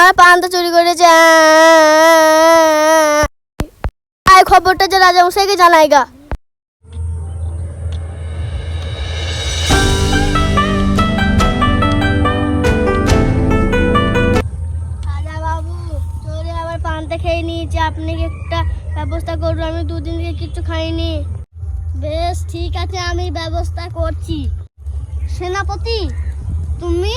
আমার পানটা চুরি করেছে। খবরটা যে রাজামশাইকে জানাই গা। রাজা বাবু চোরে আমার পানটা খেয়ে নিয়েছে, আপনি কি একটা ব্যবস্থা করুন, আমি দুদিন থেকে কিছু খাইনি। বেশ ঠিক আছে, আমি ব্যবস্থা করছি। সেনাপতি তুমি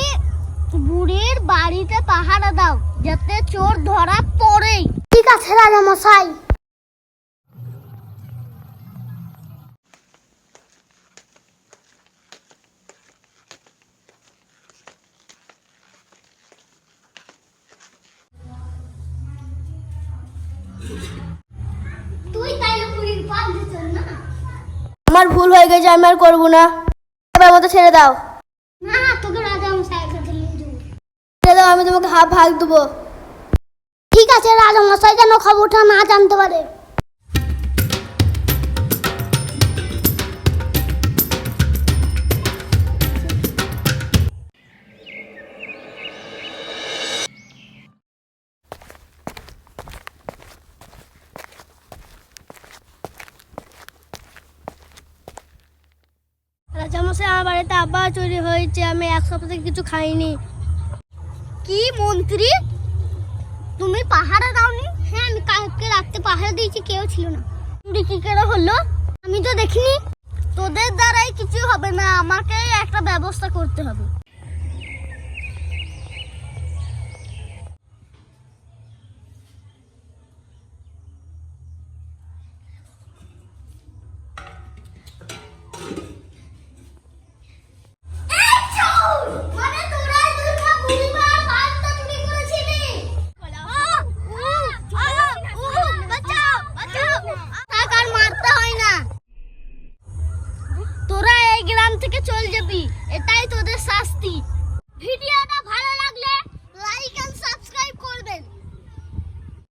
বুড়ির বাড়িতে পাহারা দাও যাতে চোর ধরা পড়ে। ঠিক আছে রাজা মশাই। আমার ভুল হয়ে গেছে, আমি আর করবো না, এবার মতো ছেড়ে দাও। না তোকে রাজা মশাই ছেড়ে দাও, আমি তোমাকে হাফ ভাগ দেবো। ঠিক আছে, রাজা মশাই যেন খবরটা না জানতে পারে। রাজামশাই আমার বাড়িতে আবার চুরি হয়েছে, আমি এক সপ্তাহ থেকে কিছু খাইনি। কি মন্ত্রী তুমি পাহারা দাওনি? হ্যাঁ আমি কালকে রাতে পাহারা দিয়েছি, কেউ ছিল না। চুরি কি করে হলো আমি তো দেখিনি। তোদের দ্বারাই কিছু হবে না, আমাকে একটা ব্যবস্থা করতে হবে। তোরা এই গ্রাম থেকে চল যাবি, এটাই তোদের শাস্তি। ভিডিওটা